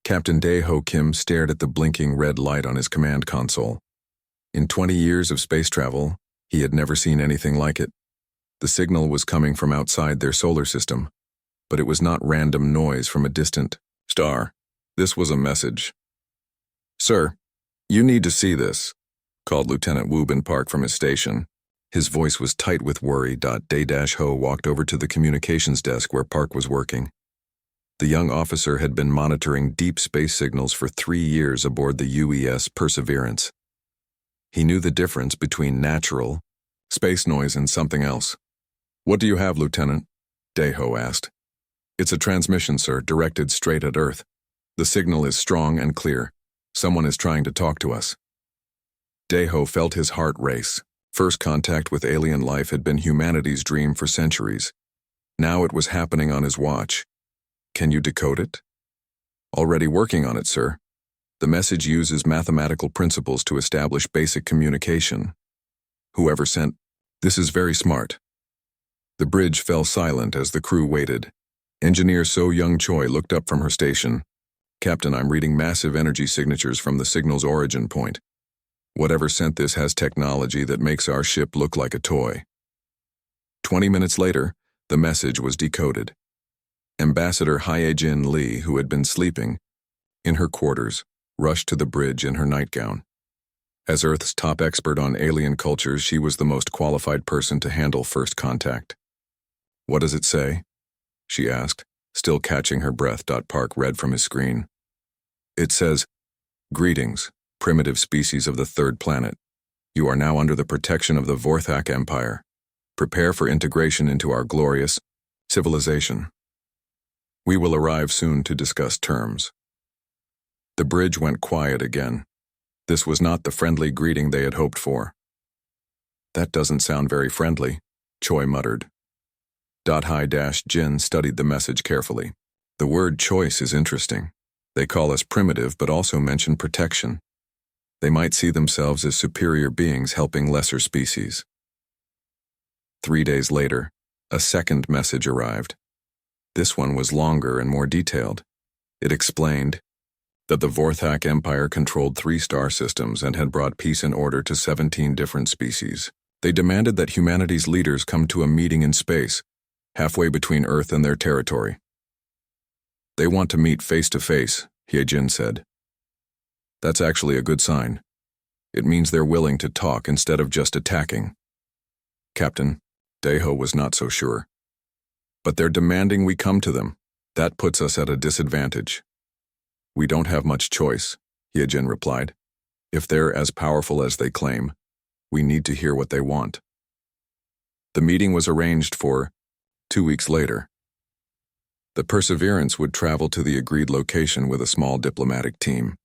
Captain Dae-ho Kim stared at the blinking red light on his command console. In 20 years of space travel, he had never seen anything like it. The signal was coming from outside their solar system, but it was not random noise from a distant star. This was a message. "Sir, you need to see this," called Lieutenant Woobin Park from his station. His voice was tight with worry. Dae-ho walked over to the communications desk where Park was working. The young officer had been monitoring deep space signals for 3 years aboard the UES Perseverance. He knew the difference between natural space noise and something else. "What do you have, Lieutenant?" Dae-ho asked. "It's a transmission, sir, directed straight at Earth. The signal is strong and clear. Someone is trying to talk to us." Dae-ho felt his heart race. First contact with alien life had been humanity's dream for centuries. Now it was happening on his watch. "Can you decode it?" "Already working on it, sir. The message uses mathematical principles to establish basic communication." "Whoever sent this is very smart." The bridge fell silent as the crew waited. Engineer So Young Choi looked up from her station. "Captain, I'm reading massive energy signatures from the signal's origin point. Whatever sent this has technology that makes our ship look like a toy." 20 minutes later, the message was decoded. Ambassador Hyejin Lee, who had been sleeping in her quarters, rushed to the bridge in her nightgown. As Earth's top expert on alien cultures, she was the most qualified person to handle first contact. "What does it say?" she asked, still catching her breath. Park read from his screen. "It says, 'Greetings, primitive species of the third planet. You are now under the protection of the Vorthak Empire. Prepare for integration into our glorious civilization. We will arrive soon to discuss terms.'" The bridge went quiet again. This was not the friendly greeting they had hoped for. "That doesn't sound very friendly," Choi muttered. Jin studied the message carefully. "The word choice is interesting. They call us primitive but also mention protection. They might see themselves as superior beings helping lesser species." 3 days later, a second message arrived. This one was longer and more detailed. It explained that the Vorthak Empire controlled 3 star systems and had brought peace and order to 17 different species. They demanded that humanity's leaders come to a meeting in space, halfway between Earth and their territory. "They want to meet face to face," Hyejin said. "That's actually a good sign. It means they're willing to talk instead of just attacking." "Captain," Dae-ho was not so sure. "But they're demanding we come to them. That puts us at a disadvantage." "We don't have much choice," Hyejin replied. "If they're as powerful as they claim, we need to hear what they want." The meeting was arranged for 2 weeks later. The Perseverance would travel to the agreed location with a small diplomatic team.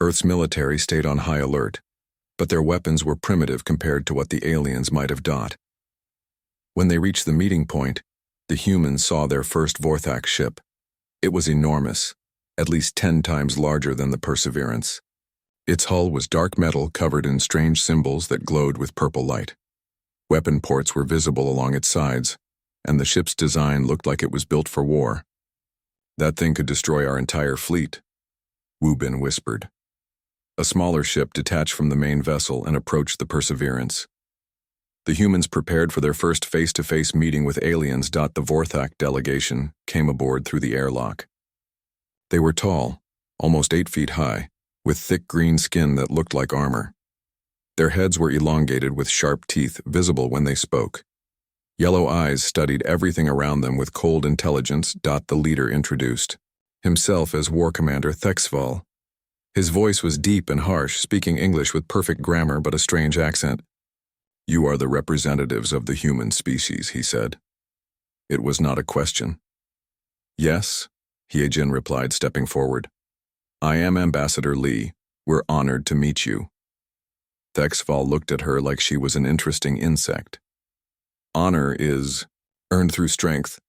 Earth's military stayed on high alert, but their weapons were primitive compared to what the aliens might have done. When they reached the meeting point, the humans saw their first Vorthak ship. It was enormous, at least 10 times larger than the Perseverance. Its hull was dark metal covered in strange symbols that glowed with purple light. Weapon ports were visible along its sides, and the ship's design looked like it was built for war. "That thing could destroy our entire fleet," Woobin whispered. A smaller ship detached from the main vessel and approached the Perseverance. The humans prepared for their first face-to-face meeting with aliens. The Vorthak delegation came aboard through the airlock. They were tall, almost 8 feet high, with thick green skin that looked like armor. Their heads were elongated with sharp teeth visible when they spoke. Yellow eyes studied everything around them with cold intelligence. The leader introduced himself as War Commander Thexval. His voice was deep and harsh, speaking English with perfect grammar but a strange accent. "You are the representatives of the human species," he said. It was not a question. "Yes," Hyejin replied, stepping forward. "I am Ambassador Lee. We're honored to meet you." Thexval looked at her like she was an interesting insect. "Honor is earned through strength.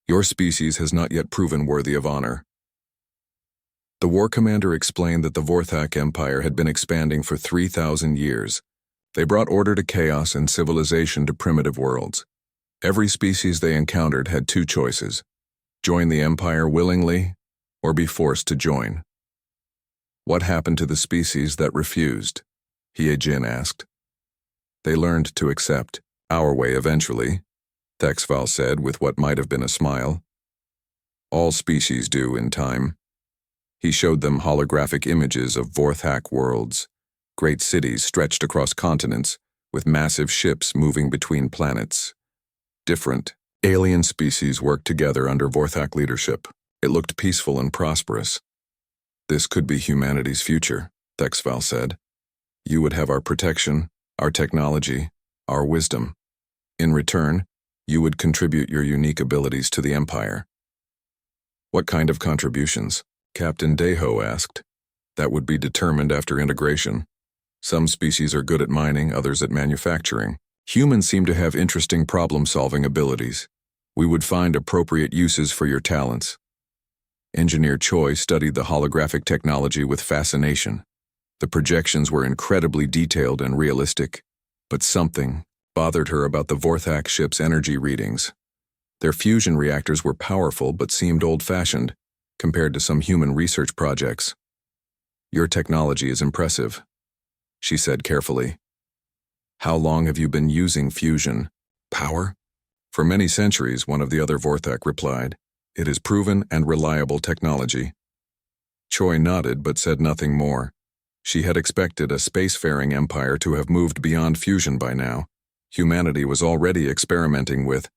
Your species has not yet proven worthy of honor." The war commander explained that the Vorthak Empire had been expanding for 3,000 years. They brought order to chaos and civilization to primitive worlds. Every species they encountered had 2 choices: join the empire willingly or be forced to join. What happened to the species that refused? He-Jin asked. They learned to accept our way eventually, Texval said with what might have been a smile. All species do in time. He showed them holographic images of Vorthak worlds, great cities stretched across continents, with massive ships moving between planets. Different, alien species worked together under Vorthak leadership. It looked peaceful and prosperous. This could be humanity's future, Texval said. You would have our protection, our technology, our wisdom. In return, you would contribute your unique abilities to the Empire. What kind of contributions? Captain Deho asked. That would be determined after integration. Some species are good at mining, others at manufacturing. Humans seem to have interesting problem-solving abilities. We would find appropriate uses for your talents. Engineer Choi studied the holographic technology with fascination. The projections were incredibly detailed and realistic, but something bothered her about the Vorthak ship's energy readings. Their fusion reactors were powerful but seemed old-fashioned compared to some human research projects. Your technology is impressive, she said carefully. How long have you been using fusion power? For many centuries, one of the other Vorthak replied. It is proven and reliable technology. Choi nodded but said nothing more. She had expected a spacefaring empire to have moved beyond fusion by now. Humanity was already experimenting with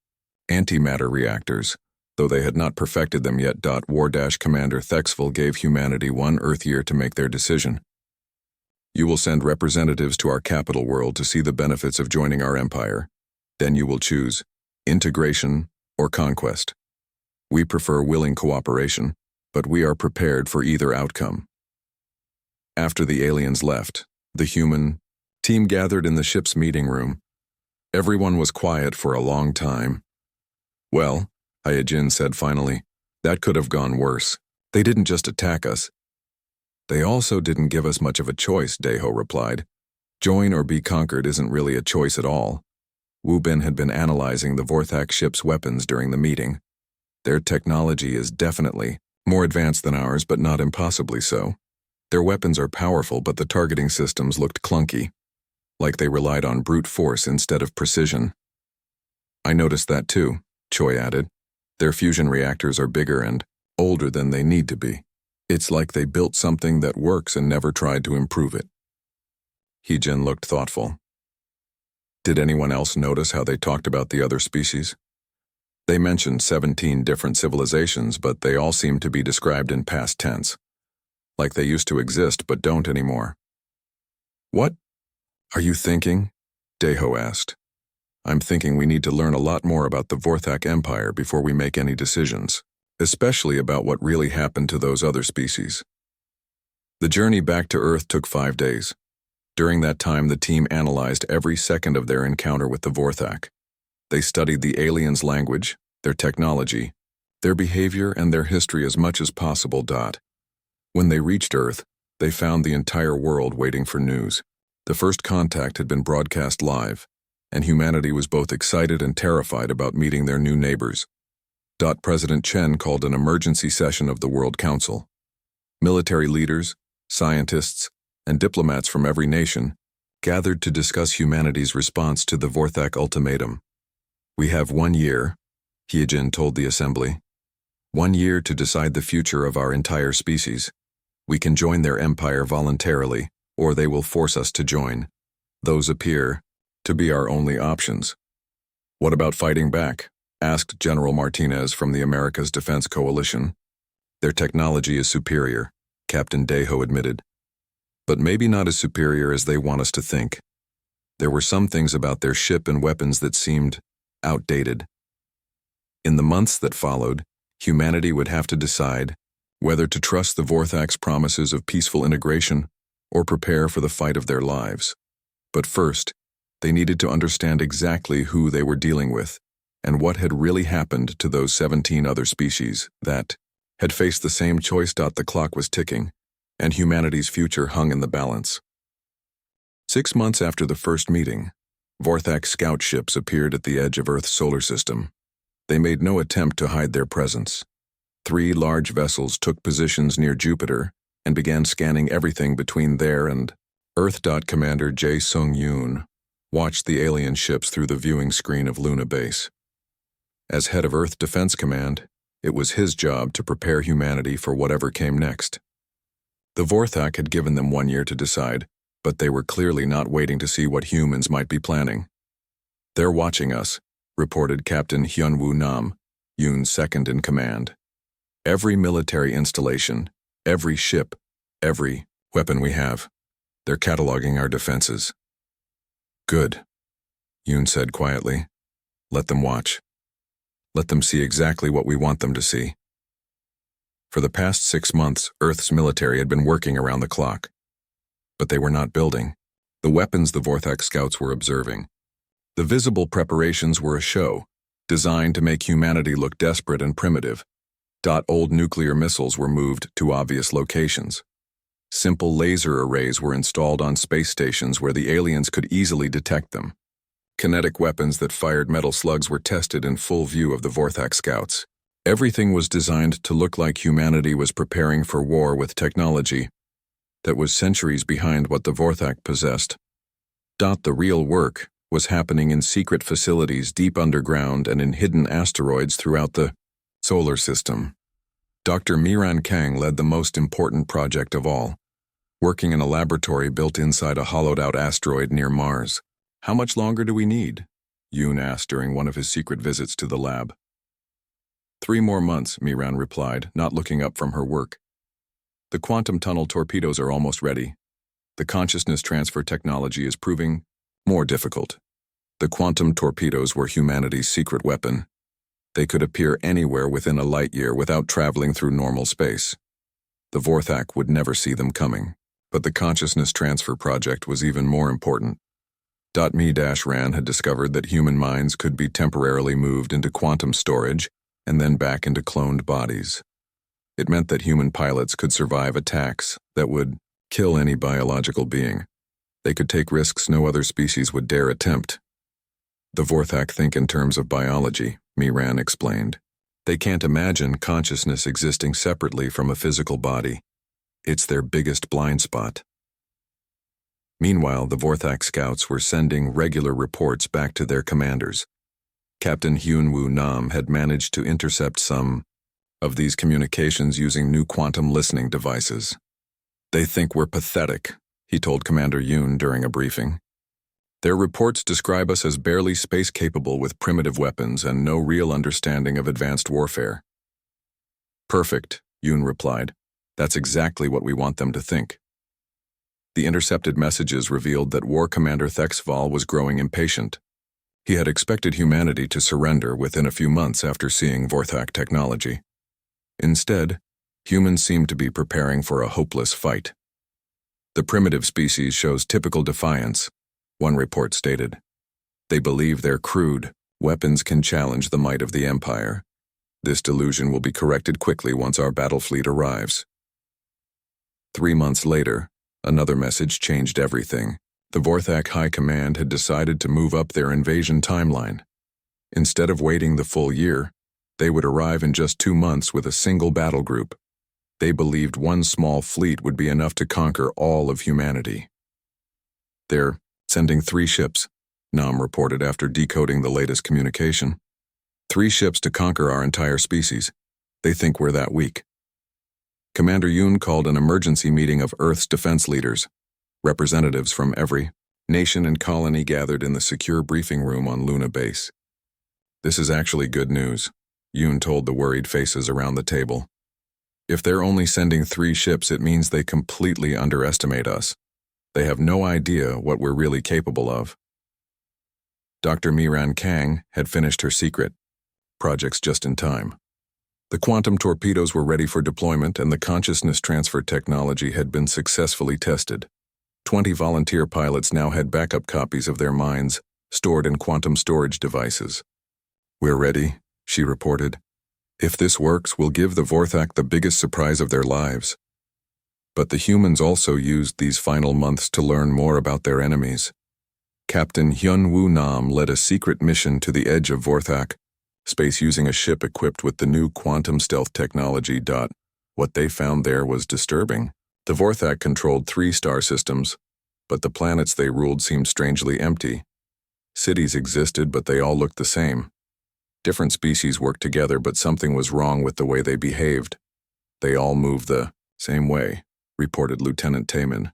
antimatter reactors, though they had not perfected them yet. War-Commander Thexville gave humanity 1 Earth year to make their decision. You will send representatives to our capital world to see the benefits of joining our empire. Then you will choose integration or conquest. We prefer willing cooperation, but we are prepared for either outcome. After the aliens left, the human team gathered in the ship's meeting room. Everyone was quiet for a long time. Well, Hyojin said finally, that could have gone worse. They didn't just attack us. They also didn't give us much of a choice, Deho replied. Join or be conquered isn't really a choice at all. Wu Bin had been analyzing the Vorthak ship's weapons during the meeting. Their technology is definitely more advanced than ours, but not impossibly so. Their weapons are powerful, but the targeting systems looked clunky, like they relied on brute force instead of precision. I noticed that too, Choi added. Their fusion reactors are bigger and older than they need to be. It's like they built something that works and never tried to improve it. Heejin looked thoughtful. Did anyone else notice how they talked about the other species? They mentioned 17 different civilizations, but they all seemed to be described in past tense, like they used to exist but don't anymore. What are you thinking? Deho asked. I'm thinking we need to learn a lot more about the Vorthak Empire before we make any decisions, especially about what really happened to those other species. The journey back to Earth took 5 days. During that time, the team analyzed every second of their encounter with the Vorthak. They studied the aliens' language, their technology, their behavior, and their history as much as possible. When they reached Earth, they found the entire world waiting for news. The first contact had been broadcast live, and humanity was both excited and terrified about meeting their new neighbors. President Chen called an emergency session of the World Council. Military leaders, scientists, and diplomats from every nation gathered to discuss humanity's response to the Vorthak ultimatum. We have 1 year, Hyojin told the assembly. 1 year to decide the future of our entire species. We can join their empire voluntarily, or they will force us to join. Those appear to be our only options. What about fighting back? Asked General Martinez from the America's Defense Coalition. Their technology is superior, Captain Deho admitted. But maybe not as superior as they want us to think. There were some things about their ship and weapons that seemed outdated. In the months that followed, humanity would have to decide whether to trust the Vorthak's promises of peaceful integration or prepare for the fight of their lives. But first, they needed to understand exactly who they were dealing with and what had really happened to those 17 other species that had faced the same choice. The clock was ticking, and humanity's future hung in the balance. 6 months after the first meeting, Vorthak scout ships appeared at the edge of Earth's solar system. They made no attempt to hide their presence. 3 large vessels took positions near Jupiter, and began scanning everything between there and Earth. Commander Jae Sung-yoon watched the alien ships through the viewing screen of Luna Base. As head of Earth Defense Command, it was his job to prepare humanity for whatever came next. The Vorthak had given them 1 year to decide, but they were clearly not waiting to see what humans might be planning. "They're watching us," reported Captain Hyunwoo Nam, Yoon's second in command. "Every military installation, every ship, every weapon we have, they're cataloging our defenses." "Good," Yoon said quietly. "Let them watch. Let them see exactly what we want them to see." For the past 6 months, Earth's military had been working around the clock. But they were not building the weapons the Vorthak scouts were observing. The visible preparations were a show, designed to make humanity look desperate and primitive. Old nuclear missiles were moved to obvious locations. Simple laser arrays were installed on space stations where the aliens could easily detect them. Kinetic weapons that fired metal slugs were tested in full view of the Vorthak scouts. Everything was designed to look like humanity was preparing for war with technology that was centuries behind what the Vorthak possessed. The real work was happening in secret facilities deep underground and in hidden asteroids throughout the solar system. Dr. Miran Kang led the most important project of all, working in a laboratory built inside a hollowed-out asteroid near Mars. "How much longer do we need?" Yoon asked during one of his secret visits to the lab. 3 more months, Miran replied, not looking up from her work. "The quantum tunnel torpedoes are almost ready. The consciousness transfer technology is proving more difficult." The quantum torpedoes were humanity's secret weapon. They could appear anywhere within a light year without traveling through normal space. The Vorthak would never see them coming, but the consciousness transfer project was even more important. Me-Ran had discovered that human minds could be temporarily moved into quantum storage and then back into cloned bodies. It meant that human pilots could survive attacks that would kill any biological being. They could take risks no other species would dare attempt. "The Vorthak think in terms of biology," Miran explained. "They can't imagine consciousness existing separately from a physical body. It's their biggest blind spot." Meanwhile, the Vorthak scouts were sending regular reports back to their commanders. Captain Hyunwoo Nam had managed to intercept some of these communications using new quantum listening devices. "They think we're pathetic," he told Commander Yoon during a briefing. "Their reports describe us as barely space-capable with primitive weapons and no real understanding of advanced warfare." "Perfect," Yoon replied. "That's exactly what we want them to think." The intercepted messages revealed that War Commander Thexval was growing impatient. He had expected humanity to surrender within a few months after seeing Vorthak technology. Instead, humans seemed to be preparing for a hopeless fight. "The primitive species shows typical defiance," one report stated. "They believe their crude weapons can challenge the might of the Empire. This delusion will be corrected quickly once our battle fleet arrives." 3 months later, another message changed everything. The Vorthak High Command had decided to move up their invasion timeline. Instead of waiting the full year, they would arrive in just 2 months with a single battle group. They believed one small fleet would be enough to conquer all of humanity. "They're sending 3 ships, Nam reported after decoding the latest communication. 3 ships to conquer our entire species. They think we're that weak." Commander Yoon called an emergency meeting of Earth's defense leaders. Representatives from every nation and colony gathered in the secure briefing room on Luna Base. "This is actually good news," Yoon told the worried faces around the table. "If they're only sending 3 ships, it means they completely underestimate us. They have no idea what we're really capable of." Dr. Miran Kang had finished her secret projects just in time. The quantum torpedoes were ready for deployment and the consciousness transfer technology had been successfully tested. 20 volunteer pilots now had backup copies of their minds stored in quantum storage devices. "We're ready," she reported. "If this works, we'll give the Vorthak the biggest surprise of their lives." But the humans also used these final months to learn more about their enemies. Captain Hyunwoo Nam led a secret mission to the edge of Vorthak space using a ship equipped with the new quantum stealth technology. What they found there was disturbing. The Vorthak controlled 3 star systems, but the planets they ruled seemed strangely empty. Cities existed, but they all looked the same. Different species worked together, but something was wrong with the way they behaved. They all moved the same way, reported Lieutenant Taman,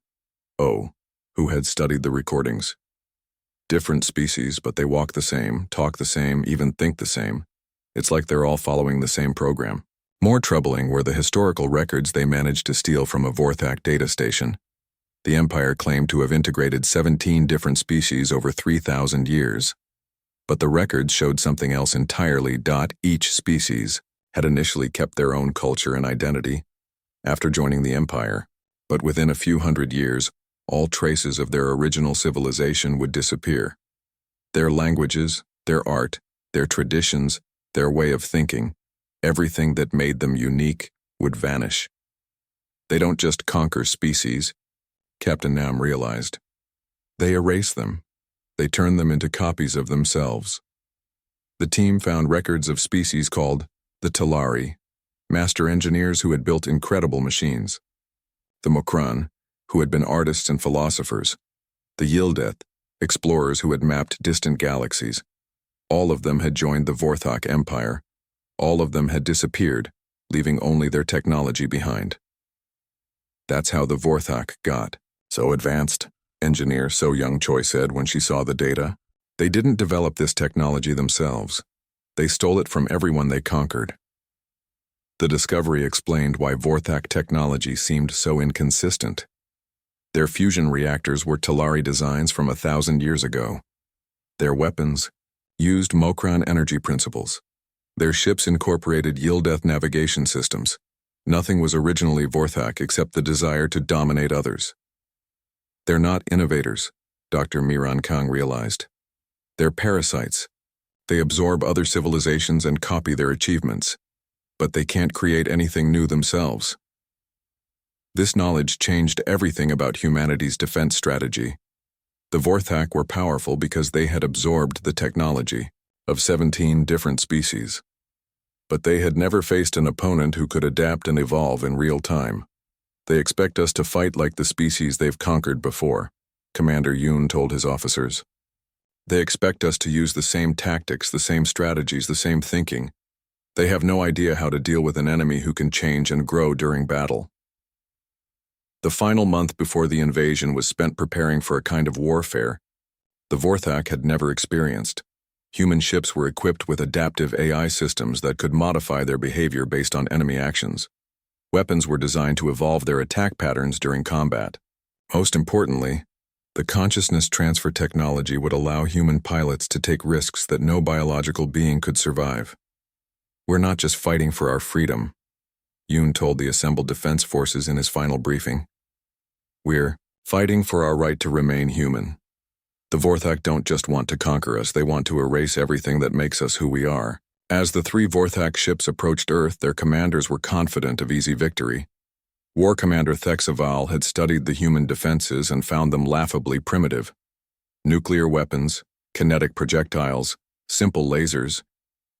who had studied the recordings. Different species, but they walk the same, talk the same, even think the same. It's like they're all following the same program. More troubling were the historical records they managed to steal from a Vorthak data station. The Empire claimed to have integrated 17 different species over 3,000 years. But the records showed something else entirely. Each species had initially kept their own culture and identity after joining the Empire, but within a few hundred years, all traces of their original civilization would disappear. Their languages, their art, their traditions, their way of thinking, everything that made them unique would vanish. They don't just conquer species, Captain Nam realized. They erase them. They turn them into copies of themselves. The team found records of species called the Talari, master engineers who had built incredible machines. The Mokran, who had been artists and philosophers. The Yildeth, explorers who had mapped distant galaxies. All of them had joined the Vorthak Empire. All of them had disappeared, leaving only their technology behind. That's how the Vorthak got so advanced, engineer So Young Choi said when she saw the data. They didn't develop this technology themselves. They stole it from everyone they conquered. The discovery explained why Vorthak technology seemed so inconsistent. Their fusion reactors were Talari designs from 1,000 years ago. Their weapons used Mokran energy principles. Their ships incorporated Yildeth navigation systems. Nothing was originally Vorthak except the desire to dominate others. They're not innovators, Dr. Miran Kang realized. They're parasites. They absorb other civilizations and copy their achievements, but they can't create anything new themselves. This knowledge changed everything about humanity's defense strategy. The Vorthak were powerful because they had absorbed the technology of 17 different species. But they had never faced an opponent who could adapt and evolve in real time. They expect us to fight like the species they've conquered before, Commander Yoon told his officers. They expect us to use the same tactics, the same strategies, the same thinking. They have no idea how to deal with an enemy who can change and grow during battle. The final month before the invasion was spent preparing for a kind of warfare the Vorthak had never experienced. Human ships were equipped with adaptive AI systems that could modify their behavior based on enemy actions. Weapons were designed to evolve their attack patterns during combat. Most importantly, the consciousness transfer technology would allow human pilots to take risks that no biological being could survive. We're not just fighting for our freedom, Yoon told the assembled defense forces in his final briefing. We're fighting for our right to remain human. The Vorthak don't just want to conquer us, they want to erase everything that makes us who we are. As the 3 Vorthak ships approached Earth, their commanders were confident of easy victory. War Commander Thexaval had studied the human defenses and found them laughably primitive. Nuclear weapons, kinetic projectiles, simple lasers.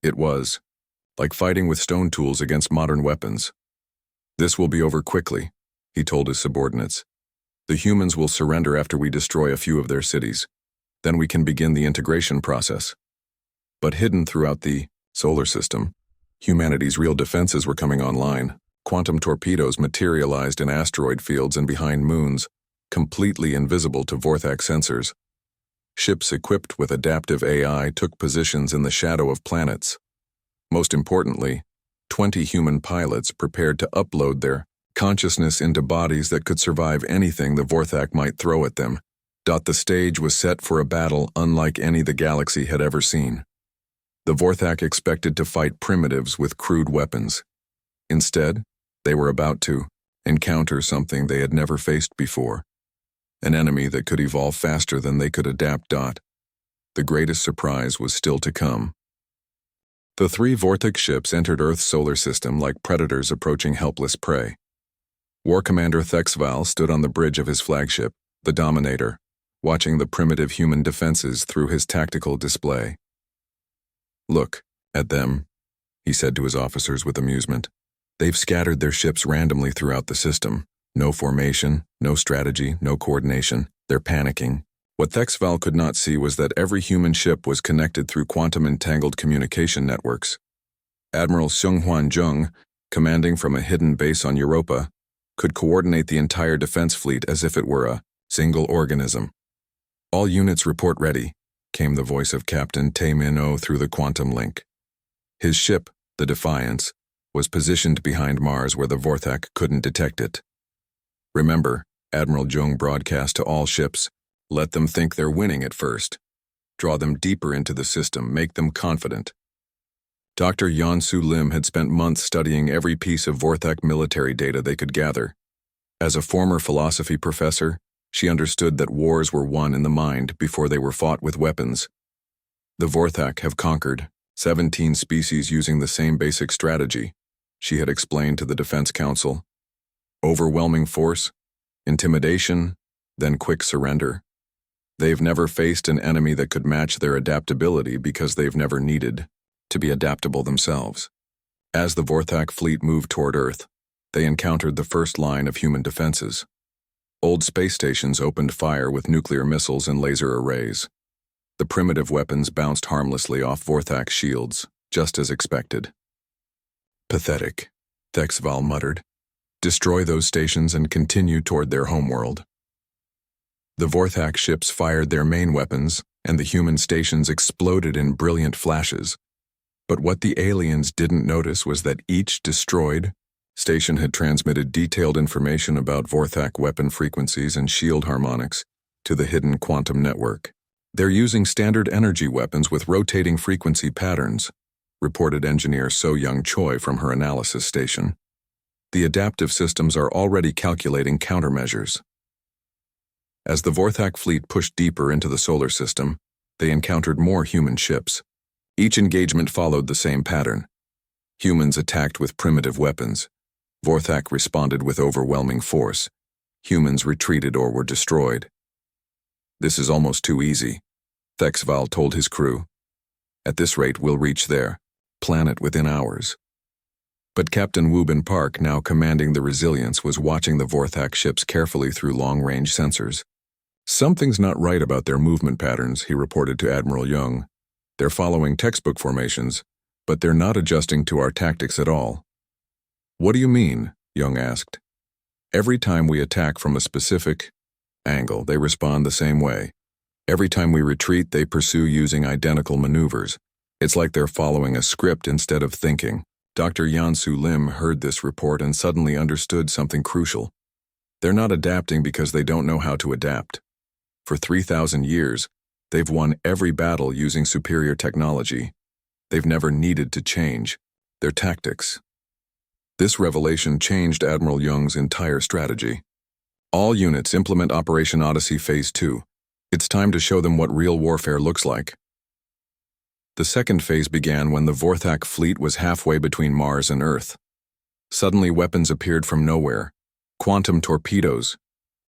It was like fighting with stone tools against modern weapons. This will be over quickly, he told his subordinates. The humans will surrender after we destroy a few of their cities. Then we can begin the integration process. But hidden throughout the solar system, humanity's real defenses were coming online. Quantum torpedoes materialized in asteroid fields and behind moons, completely invisible to Vorthak sensors. Ships equipped with adaptive AI took positions in the shadow of planets. Most importantly, 20 human pilots prepared to upload their consciousness into bodies that could survive anything the Vorthak might throw at them. The stage was set for a battle unlike any the galaxy had ever seen. The Vorthak expected to fight primitives with crude weapons. Instead, they were about to encounter something they had never faced before. An enemy that could evolve faster than they could adapt. The greatest surprise was still to come. The 3 Vorthak ships entered Earth's solar system like predators approaching helpless prey. War Commander Thexval stood on the bridge of his flagship, the Dominator, watching the primitive human defenses through his tactical display. Look at them, he said to his officers with amusement. They've scattered their ships randomly throughout the system. No formation, no strategy, no coordination. They're panicking. What Thexval could not see was that every human ship was connected through quantum-entangled communication networks. Admiral Seunghuan Jung, commanding from a hidden base on Europa, could coordinate the entire defense fleet as if it were a single organism. "All units report ready," came the voice of Captain Tae Min-oh through the quantum link. His ship, the Defiance, was positioned behind Mars where the Vorthak couldn't detect it. "Remember," Admiral Jung broadcast to all ships, "let them think they're winning at first. Draw them deeper into the system, make them confident." Dr. Yeon-Soo Lim had spent months studying every piece of Vorthak military data they could gather. As a former philosophy professor, she understood that wars were won in the mind before they were fought with weapons. The Vorthak have conquered 17 species using the same basic strategy, she had explained to the Defense Council. Overwhelming force, intimidation, then quick surrender. They've never faced an enemy that could match their adaptability because they've never needed to be adaptable themselves. As the Vorthak fleet moved toward Earth, they encountered the first line of human defenses. Old space stations opened fire with nuclear missiles and laser arrays. The primitive weapons bounced harmlessly off Vorthak's shields, just as expected. "Pathetic," Thexval muttered. "Destroy those stations and continue toward their homeworld." The Vorthak ships fired their main weapons, and the human stations exploded in brilliant flashes. But what the aliens didn't notice was that each destroyed station had transmitted detailed information about Vorthak weapon frequencies and shield harmonics to the hidden quantum network. "They're using standard energy weapons with rotating frequency patterns," reported engineer So Young Choi from her analysis station. "The adaptive systems are already calculating countermeasures." As the Vorthak fleet pushed deeper into the solar system, they encountered more human ships. Each engagement followed the same pattern. Humans attacked with primitive weapons. Vorthak responded with overwhelming force. Humans retreated or were destroyed. "This is almost too easy," Thexval told his crew. "At this rate, we'll reach their planet within hours." But Captain Woobin Park, now commanding the Resilience, was watching the Vorthak ships carefully through long-range sensors. "Something's not right about their movement patterns," he reported to Admiral Young. "They're following textbook formations, but they're not adjusting to our tactics at all." "What do you mean?" Young asked. "Every time we attack from a specific angle, they respond the same way. Every time we retreat, they pursue using identical maneuvers. It's like they're following a script instead of thinking." Dr. Yeon-Soo Lim heard this report and suddenly understood something crucial. They're not adapting because they don't know how to adapt. For 3,000 years, they've won every battle using superior technology. They've never needed to change their tactics. This revelation changed Admiral Young's entire strategy. "All units implement Operation Odyssey Phase 2. It's time to show them what real warfare looks like." The second phase began when the Vorthak fleet was halfway between Mars and Earth. Suddenly weapons appeared from nowhere. Quantum torpedoes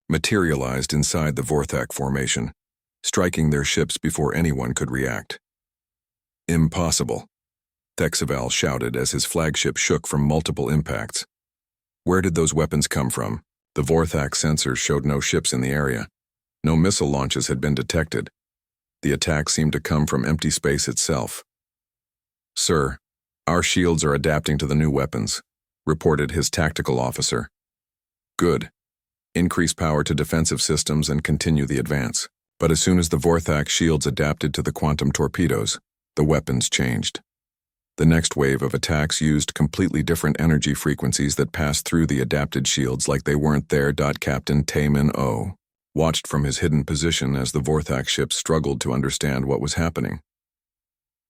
materialized inside the Vorthak formation, striking their ships before anyone could react. "Impossible," Thexval shouted as his flagship shook from multiple impacts. "Where did those weapons come from?" The Vorthak sensors showed no ships in the area. No missile launches had been detected. The attack seemed to come from empty space itself. "Sir, our shields are adapting to the new weapons," reported his tactical officer. "Good. Increase power to defensive systems and continue the advance." But as soon as the Vorthak shields adapted to the quantum torpedoes, the weapons changed. The next wave of attacks used completely different energy frequencies that passed through the adapted shields like they weren't there. Captain Tae Min-oh watched from his hidden position as the Vorthak ships struggled to understand what was happening.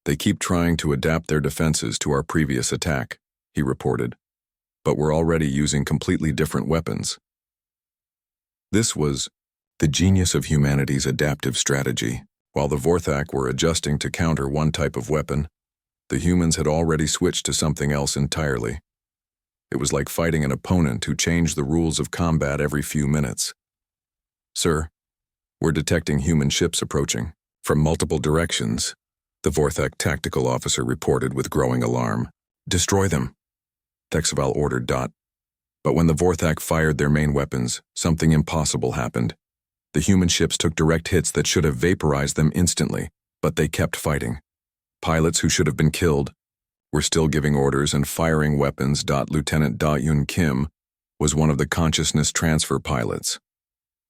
"They keep trying to adapt their defenses to our previous attack," he reported, "but we're already using completely different weapons." This was the genius of humanity's adaptive strategy. While the Vorthak were adjusting to counter one type of weapon, the humans had already switched to something else entirely. It was like fighting an opponent who changed the rules of combat every few minutes. "Sir, we're detecting human ships approaching from multiple directions," the Vorthak tactical officer reported with growing alarm. "Destroy them," Thexval ordered. But when the Vorthak fired their main weapons, something impossible happened. The human ships took direct hits that should have vaporized them instantly, but they kept fighting. Pilots who should have been killed were still giving orders and firing weapons. Lieutenant Da-Yun Kim was one of the consciousness transfer pilots.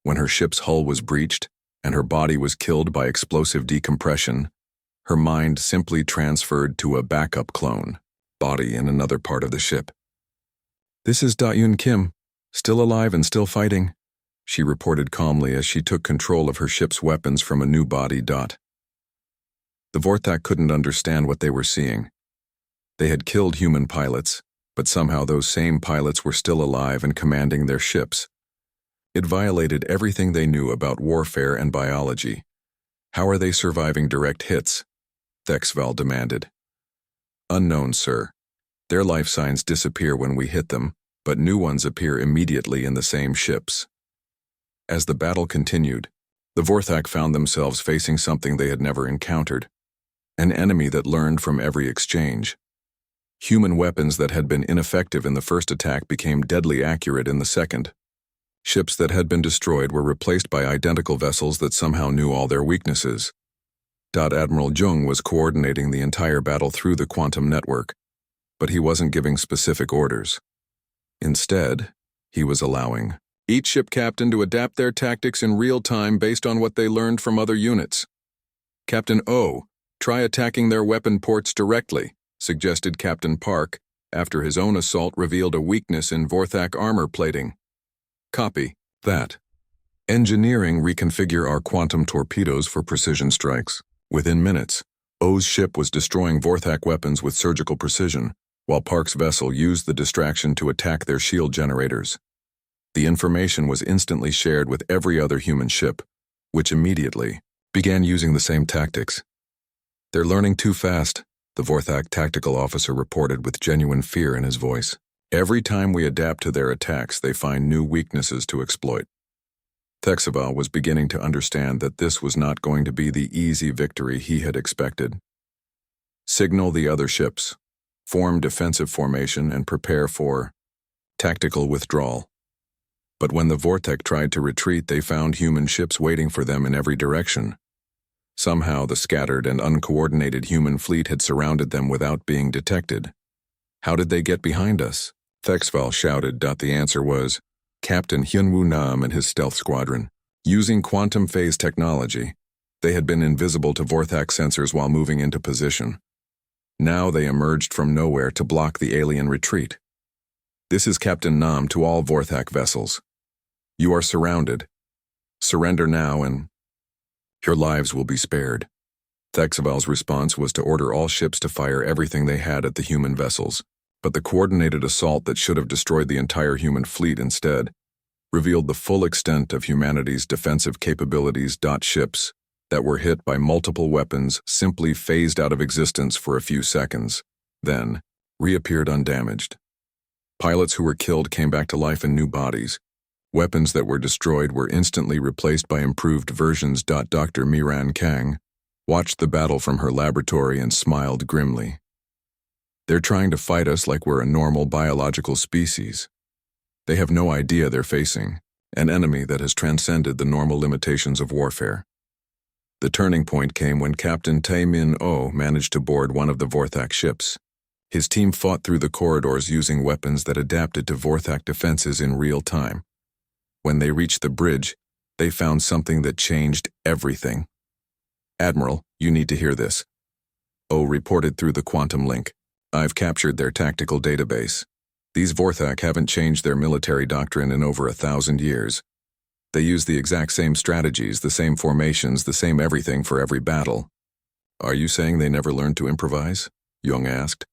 When her ship's hull was breached and her body was killed by explosive decompression, her mind simply transferred to a backup clone, body in another part of the ship. "This is Da-Yun Kim, still alive and still fighting," she reported calmly as she took control of her ship's weapons from a new body. The Vorthak couldn't understand what they were seeing. They had killed human pilots, but somehow those same pilots were still alive and commanding their ships. It violated everything they knew about warfare and biology. "How are they surviving direct hits?" Thexval demanded. "Unknown, sir. Their life signs disappear when we hit them, but new ones appear immediately in the same ships." As the battle continued, the Vorthak found themselves facing something they had never encountered, an enemy that learned from every exchange. Human weapons that had been ineffective in the first attack became deadly accurate in the second. Ships that had been destroyed were replaced by identical vessels that somehow knew all their weaknesses. Admiral Jung was coordinating the entire battle through the quantum network, but he wasn't giving specific orders. Instead, he was allowing each ship captain to adapt their tactics in real time based on what they learned from other units. "Captain O, try attacking their weapon ports directly," suggested Captain Park, after his own assault revealed a weakness in Vorthak armor plating. "Copy that. Engineering reconfigure our quantum torpedoes for precision strikes." Within minutes, O's ship was destroying Vorthak weapons with surgical precision, while Park's vessel used the distraction to attack their shield generators. The information was instantly shared with every other human ship, which immediately began using the same tactics. "They're learning too fast," the Vorthak tactical officer reported with genuine fear in his voice. "Every time we adapt to their attacks, they find new weaknesses to exploit." Thexval was beginning to understand that this was not going to be the easy victory he had expected. "Signal the other ships. Form defensive formation and prepare for tactical withdrawal." But when the Vorthak tried to retreat, they found human ships waiting for them in every direction. Somehow the scattered and uncoordinated human fleet had surrounded them without being detected. "How did they get behind us?" Thexval shouted. The answer was Captain Hyunwoo Nam and his stealth squadron. Using quantum phase technology, they had been invisible to Vorthak sensors while moving into position. Now they emerged from nowhere to block the alien retreat. "This is Captain Nam to all Vorthak vessels. You are surrounded. Surrender now and your lives will be spared." Thexval's response was to order all ships to fire everything they had at the human vessels, but the coordinated assault that should have destroyed the entire human fleet instead revealed the full extent of humanity's defensive capabilities. Ships that were hit by multiple weapons simply phased out of existence for a few seconds, then reappeared undamaged. Pilots who were killed came back to life in new bodies. Weapons that were destroyed were instantly replaced by improved versions. Dr. Miran Kang watched the battle from her laboratory and smiled grimly. "They're trying to fight us like we're a normal biological species. They have no idea they're facing an enemy that has transcended the normal limitations of warfare." The turning point came when Captain Tae-min-oh managed to board one of the Vorthak ships. His team fought through the corridors using weapons that adapted to Vorthak defenses in real time. When they reached the bridge, they found something that changed everything. "Admiral, you need to hear this." Oh reported through the quantum link. "I've captured their tactical database. These Vorthak haven't changed their military doctrine in over 1,000 years. They use the exact same strategies, the same formations, the same everything for every battle." "Are you saying they never learned to improvise?" Jung asked.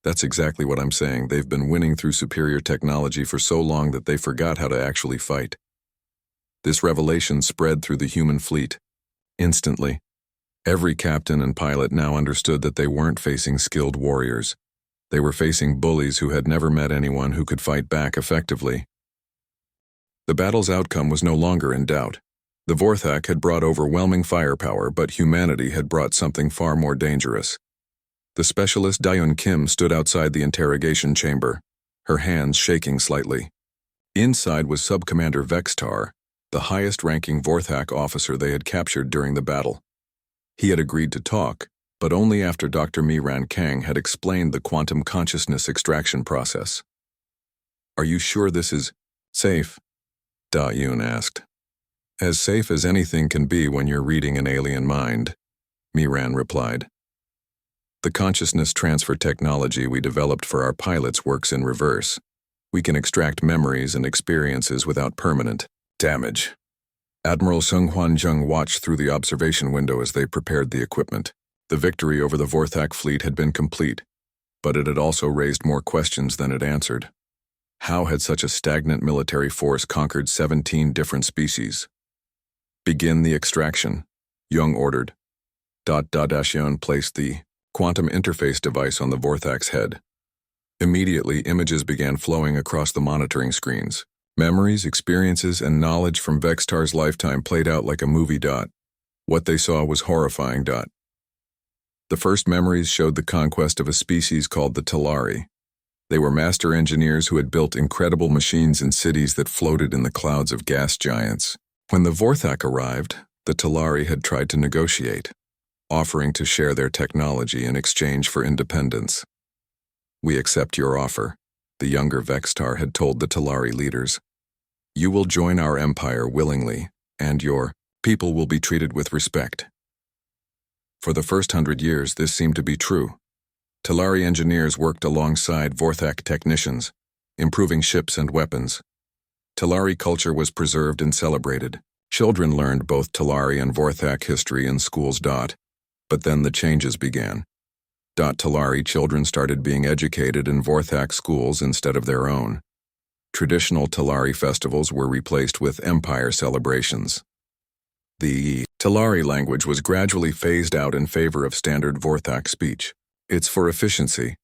"That's exactly what I'm saying. They've been winning through superior technology for so long that they forgot how to actually fight." This revelation spread through the human fleet. Instantly, every captain and pilot now understood that they weren't facing skilled warriors. They were facing bullies who had never met anyone who could fight back effectively. The battle's outcome was no longer in doubt. The Vorthak had brought overwhelming firepower, but humanity had brought something far more dangerous. The specialist Da-Yun Kim stood outside the interrogation chamber, her hands shaking slightly. Inside was Subcommander Vextar, the highest-ranking Vorthak officer they had captured during the battle. He had agreed to talk, but only after Dr. Miran Kang had explained the quantum consciousness extraction process. "Are you sure this is safe?" Da Yun asked. "As safe as anything can be when you're reading an alien mind," Miran replied. "The consciousness transfer technology we developed for our pilots works in reverse. We can extract memories and experiences without permanent damage." Admiral Sung Hwan-jung watched through the observation window as they prepared the equipment. The victory over the Vorthak fleet had been complete, but it had also raised more questions than it answered. How had such a stagnant military force conquered 17 different species? "Begin the extraction," Jung ordered. Yun placed the quantum interface device on the Vorthak's head. Immediately, images began flowing across the monitoring screens. Memories, experiences, and knowledge from Vextar's lifetime played out like a movie. What they saw was horrifying. The first memories showed the conquest of a species called the Talari. They were master engineers who had built incredible machines in cities that floated in the clouds of gas giants. When the Vorthak arrived, the Talari had tried to negotiate, offering to share their technology in exchange for independence. "We accept your offer," the younger Vextar had told the Talari leaders. "You will join our empire willingly, and your people will be treated with respect." For the first 100 years, this seemed to be true. Talari engineers worked alongside Vorthak technicians, improving ships and weapons. Talari culture was preserved and celebrated. Children learned both Talari and Vorthak history in schools. But then the changes began. Talari children started being educated in Vorthak schools instead of their own. Traditional Talari festivals were replaced with empire celebrations. The Talari language was gradually phased out in favor of standard Vorthak speech. "It's for efficiency,"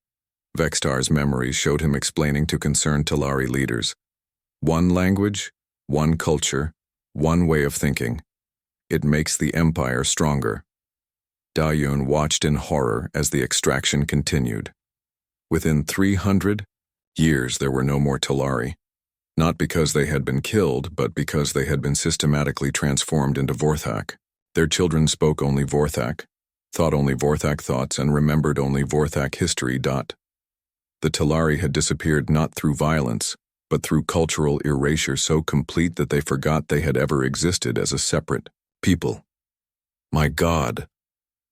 Vextar's memories showed him explaining to concerned Talari leaders. "One language, one culture, one way of thinking. It makes the empire stronger." Da-Yun watched in horror as the extraction continued. Within 300 years there were no more Talari, not because they had been killed, but because they had been systematically transformed into Vorthak. Their children spoke only Vorthak, thought only Vorthak thoughts, and remembered only Vorthak history. The Talari had disappeared not through violence, but through cultural erasure so complete that they forgot they had ever existed as a separate people. "My God,"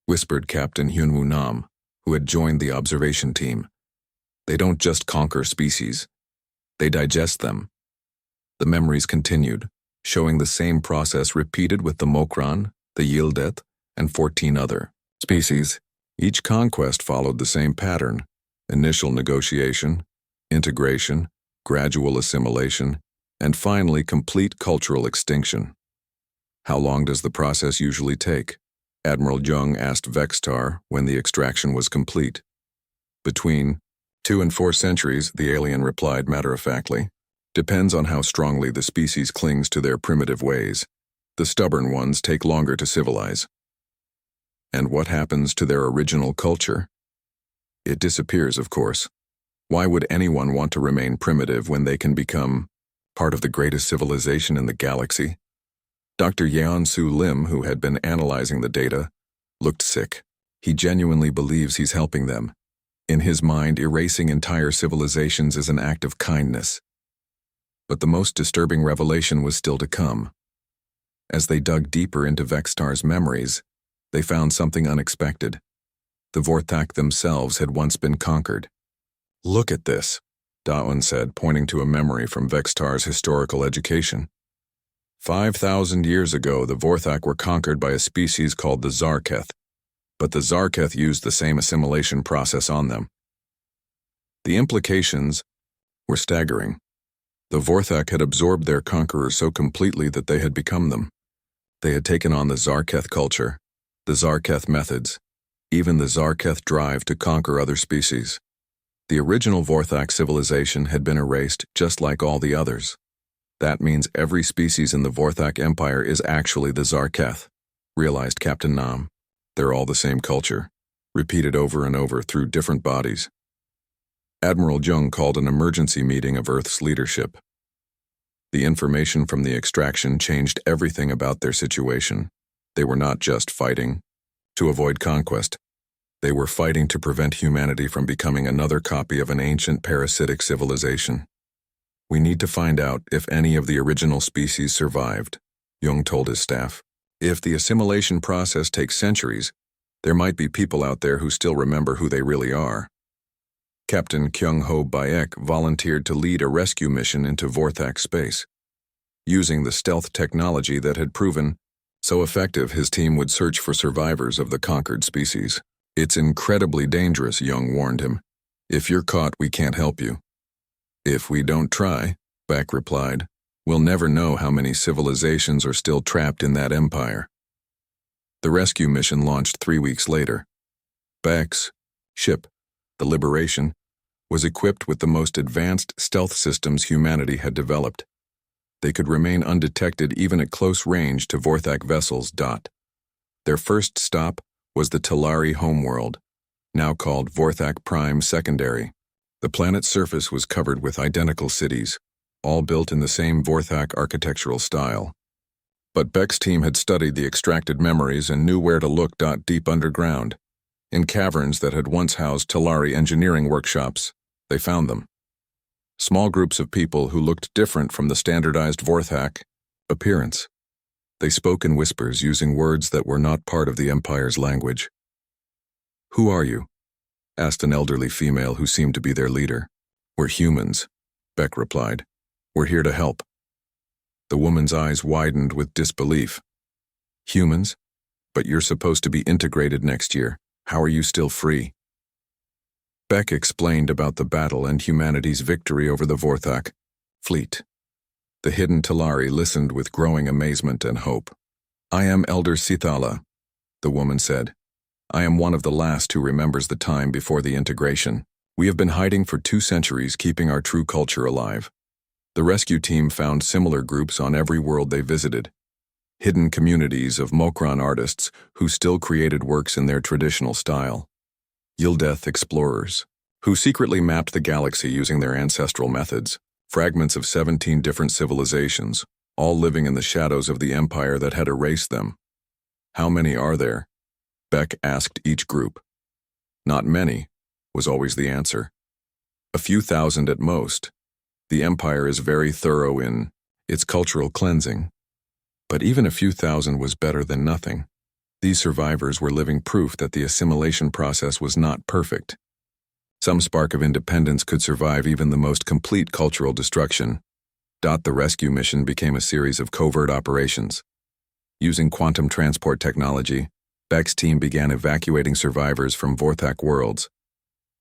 whispered Captain Hyunwoo Nam, who had joined the observation team. "They don't just conquer species. They digest them." The memories continued, showing the same process repeated with the Mokran, the Yildet, and 14 other species. Each conquest followed the same pattern: initial negotiation, integration, gradual assimilation, and finally complete cultural extinction. "How long does the process usually take?" Admiral Jung asked Vextar when the extraction was complete. "Between 2 and 4 centuries, the alien replied matter-of-factly. "Depends on how strongly the species clings to their primitive ways. The stubborn ones take longer to civilize." "And what happens to their original culture?" "It disappears, of course. Why would anyone want to remain primitive when they can become part of the greatest civilization in the galaxy?" Dr. Yeon-Soo Lim, who had been analyzing the data, looked sick. He genuinely believes he's helping them. In his mind, erasing entire civilizations is an act of kindness. But the most disturbing revelation was still to come. As they dug deeper into Vextar's memories, they found something unexpected. The Vorthak themselves had once been conquered. "Look at this," Da-Un said, pointing to a memory from Vextar's historical education. 5,000 years ago, the Vorthak were conquered by a species called the Zarketh, but the Zarketh used the same assimilation process on them. The implications were staggering. The Vorthak had absorbed their conquerors so completely that they had become them. They had taken on the Zarketh culture, the Zarketh methods, even the Zarketh drive to conquer other species. The original Vorthak civilization had been erased just like all the others. That means every species in the Vorthak Empire is actually the Zarketh, realized Captain Nam. They're all the same culture, repeated over and over through different bodies. Admiral Jung called an emergency meeting of Earth's leadership. The information from the extraction changed everything about their situation. They were not just fighting to avoid conquest. They were fighting to prevent humanity from becoming another copy of an ancient parasitic civilization. We need to find out if any of the original species survived, Jung told his staff. If the assimilation process takes centuries, there might be people out there who still remember who they really are. Captain Kyung-ho Baek volunteered to lead a rescue mission into Vorthak space. Using the stealth technology that had proven so effective, his team would search for survivors of the conquered species. It's incredibly dangerous, Jung warned him. If you're caught, we can't help you. If we don't try, Baek replied, we'll never know how many civilizations are still trapped in that empire. The rescue mission launched 3 weeks later. Baek's ship, the Liberation, was equipped with the most advanced stealth systems humanity had developed. They could remain undetected even at close range to Vorthak vessels. Their first stop was the Talari homeworld, now called Vorthak Prime Secondary. The planet's surface was covered with identical cities, all built in the same Vorthak architectural style. But Baek's team had studied the extracted memories and knew where to look. Deep underground, in caverns that had once housed Talari engineering workshops, they found them. Small groups of people who looked different from the standardized Vorthak appearance. They spoke in whispers using words that were not part of the Empire's language. Who are you? Asked an elderly female who seemed to be their leader. We're humans, Baek replied. We're here to help. The woman's eyes widened with disbelief. Humans? But you're supposed to be integrated next year. How are you still free? Baek explained about the battle and humanity's victory over the Vorthak fleet. The hidden Talari listened with growing amazement and hope. I am Elder Sithala, the woman said. I am one of the last who remembers the time before the integration. We have been hiding for 2 centuries, keeping our true culture alive. The rescue team found similar groups on every world they visited. Hidden communities of Mokran artists who still created works in their traditional style. Yildeth explorers, who secretly mapped the galaxy using their ancestral methods. Fragments of 17 different civilizations, all living in the shadows of the empire that had erased them. How many are there? Baek asked each group. Not many, was always the answer. A few thousand at most. The empire is very thorough in its cultural cleansing. But even a few thousand was better than nothing. These survivors were living proof that the assimilation process was not perfect. Some spark of independence could survive even the most complete cultural destruction. The rescue mission became a series of covert operations. Using quantum transport technology, Baek's team began evacuating survivors from Vorthak worlds.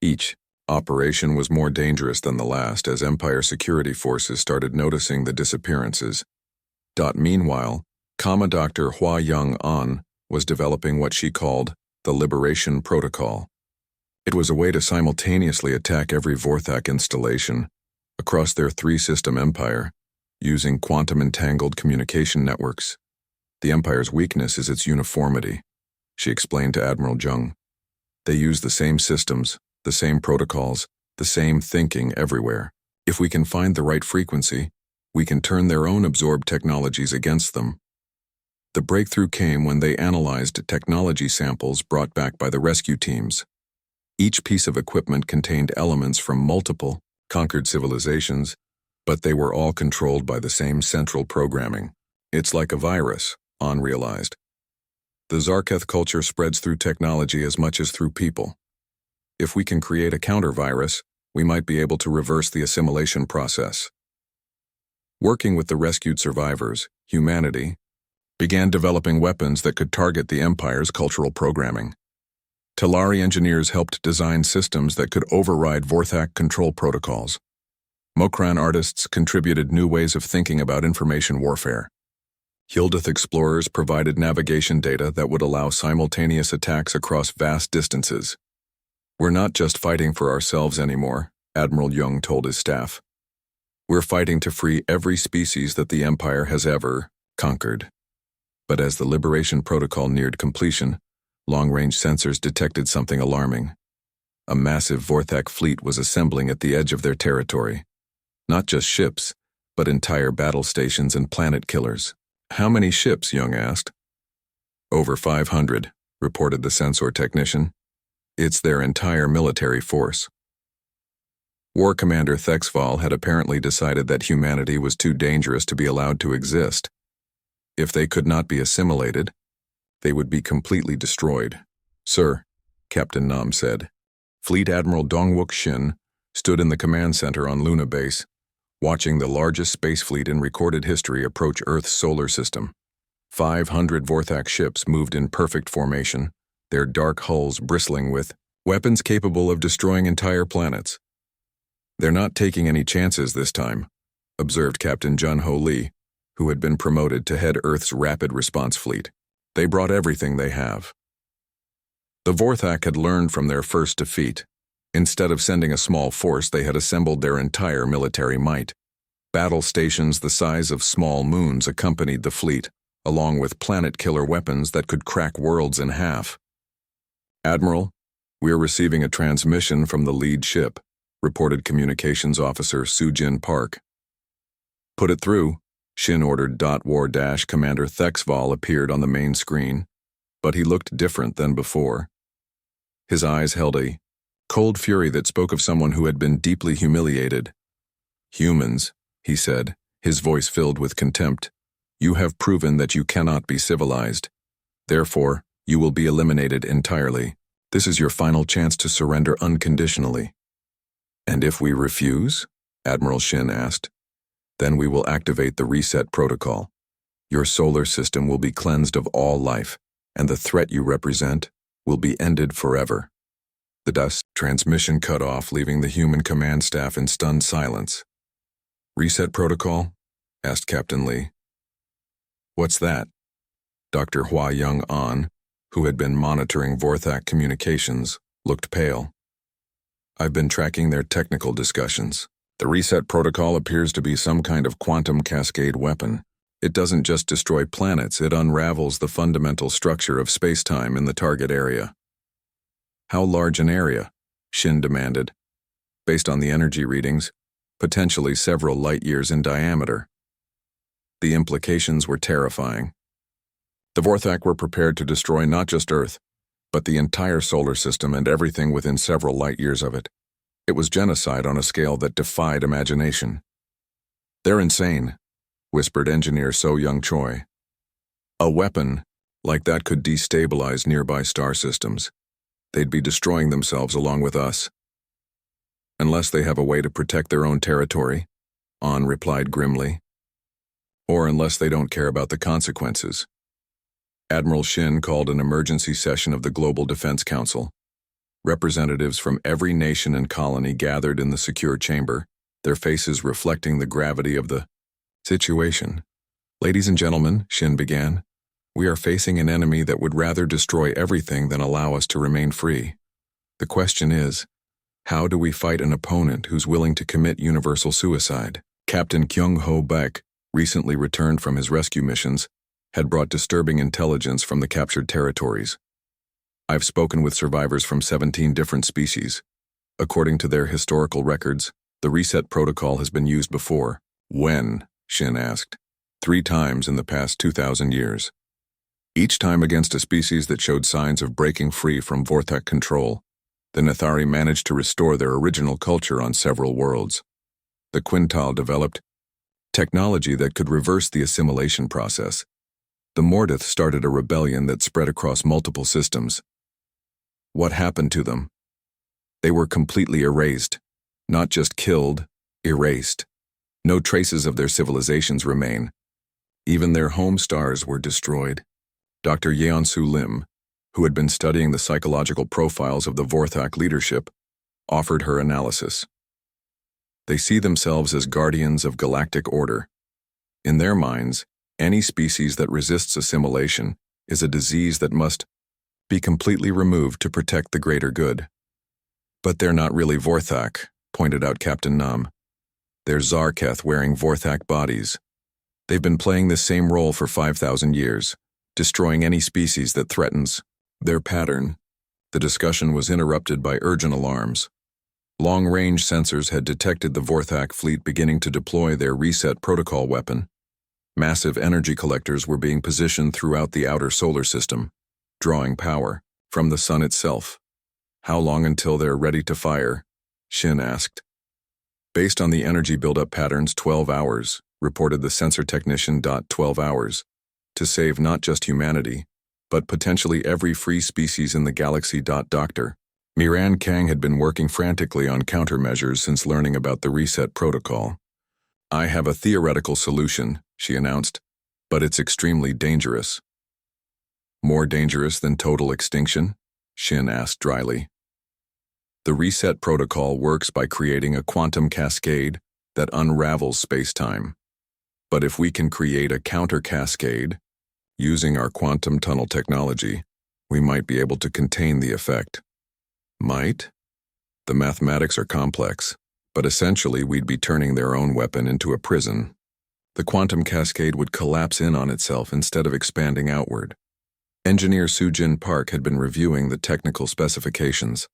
Each operation was more dangerous than the last as Empire security forces started noticing the disappearances. Meanwhile, Dr. Hua Young-an was developing what she called the Liberation Protocol. It was a way to simultaneously attack every Vorthak installation across their 3-system empire using quantum-entangled communication networks. The Empire's weakness is its uniformity, she explained to Admiral Jung. They use the same systems, the same protocols, the same thinking everywhere. If we can find the right frequency, we can turn their own absorbed technologies against them. The breakthrough came when they analyzed technology samples brought back by the rescue teams. Each piece of equipment contained elements from multiple conquered civilizations, but they were all controlled by the same central programming. It's like a virus, An realized. The Zarketh culture spreads through technology as much as through people. If we can create a counter-virus, we might be able to reverse the assimilation process. Working with the rescued survivors, humanity began developing weapons that could target the Empire's cultural programming. Talari engineers helped design systems that could override Vorthak control protocols. Mokran artists contributed new ways of thinking about information warfare. Yildeth explorers provided navigation data that would allow simultaneous attacks across vast distances. We're not just fighting for ourselves anymore, Admiral Jung told his staff. We're fighting to free every species that the Empire has ever conquered. But as the Liberation Protocol neared completion, long-range sensors detected something alarming. A massive Vorthak fleet was assembling at the edge of their territory. Not just ships, but entire battle stations and planet killers. How many ships? Young asked. Over 500, reported the sensor technician. It's their entire military force. War Commander Thexval had apparently decided that humanity was too dangerous to be allowed to exist. If they could not be assimilated, they would be completely destroyed. Sir, Captain Nam said. Fleet Admiral Dongwook Shin stood in the command center on Luna Base, watching the largest space fleet in recorded history approach Earth's solar system. 500 Vorthak ships moved in perfect formation, their dark hulls bristling with weapons capable of destroying entire planets. They're not taking any chances this time, observed Captain Jun-Ho Lee, who had been promoted to head Earth's rapid response fleet. They brought everything they have. The Vorthak had learned from their first defeat. Instead of sending a small force, they had assembled their entire military might. Battle stations the size of small moons accompanied the fleet, along with planet-killer weapons that could crack worlds in half. Admiral, we're receiving a transmission from the lead ship, reported Communications Officer Sujin Park. Put it through, Shin ordered. War-Commander Thexval appeared on the main screen, but he looked different than before. His eyes held a cold fury that spoke of someone who had been deeply humiliated. Humans, he said, his voice filled with contempt. You have proven that you cannot be civilized. Therefore, you will be eliminated entirely. This is your final chance to surrender unconditionally. And if we refuse? Admiral Shin asked. Then we will activate the reset protocol. Your solar system will be cleansed of all life, and the threat you represent will be ended forever. The dust transmission cut off, leaving the human command staff in stunned silence. Reset protocol? Asked Captain Lee. What's that? Dr. Hua Young-an, who had been monitoring Vorthak communications, looked pale. I've been tracking their technical discussions. The reset protocol appears to be some kind of quantum cascade weapon. It doesn't just destroy planets, it unravels the fundamental structure of space-time in the target area. How large an area? Shin demanded. Based on the energy readings, potentially several light-years in diameter. The implications were terrifying. The Vorthak were prepared to destroy not just Earth, but the entire solar system and everything within several light-years of it. It was genocide on a scale that defied imagination. They're insane, whispered engineer So Young Choi. A weapon like that could destabilize nearby star systems. They'd be destroying themselves along with us. Unless they have a way to protect their own territory, An replied grimly. Or unless they don't care about the consequences. Admiral Shin called an emergency session of the Global Defense Council. Representatives from every nation and colony gathered in the secure chamber, their faces reflecting the gravity of the situation. Ladies and gentlemen, Shin began, we are facing an enemy that would rather destroy everything than allow us to remain free. The question is, how do we fight an opponent who's willing to commit universal suicide? Captain Kyung-Ho Baek, recently returned from his rescue missions, had brought disturbing intelligence from the captured territories. I've spoken with survivors from 17 different species. According to their historical records, the reset protocol has been used before. When? Shin asked. 3 times in the past 2,000 years. Each time against a species that showed signs of breaking free from Vorthak control. The Nethari managed to restore their original culture on several worlds. The Quintal developed technology that could reverse the assimilation process. The Mordith started a rebellion that spread across multiple systems. What happened to them? They were completely erased. Not just killed, erased. No traces of their civilizations remain. Even their home stars were destroyed. Dr. Yeonsu Lim, who had been studying the psychological profiles of the Vorthak leadership, offered her analysis. They see themselves as guardians of galactic order. In their minds, any species that resists assimilation is a disease that must be completely removed to protect the greater good. But they're not really Vorthak, pointed out Captain Nam. They're Zarketh wearing Vorthak bodies. They've been playing this same role for 5,000 years, destroying any species that threatens their pattern. The discussion was interrupted by urgent alarms. Long-range sensors had detected the Vorthak fleet beginning to deploy their reset protocol weapon. Massive energy collectors were being positioned throughout the outer solar system, drawing power from the sun itself. "How long until they're ready to fire?" Shin asked. "Based on the energy buildup patterns, 12 hours, reported the sensor technician. 12 hours. To save not just humanity, but potentially every free species in the galaxy. Dr. Miran Kang had been working frantically on countermeasures since learning about the reset protocol. "I have a theoretical solution," she announced, "but it's extremely dangerous." "More dangerous than total extinction?" Shin asked dryly. "The reset protocol works by creating a quantum cascade that unravels space-time. But if we can create a counter-cascade, using our quantum tunnel technology, we might be able to contain the effect." "Might?" "The mathematics are complex, but essentially we'd be turning their own weapon into a prison. The quantum cascade would collapse in on itself instead of expanding outward." Engineer Sujin Park had been reviewing the technical specifications.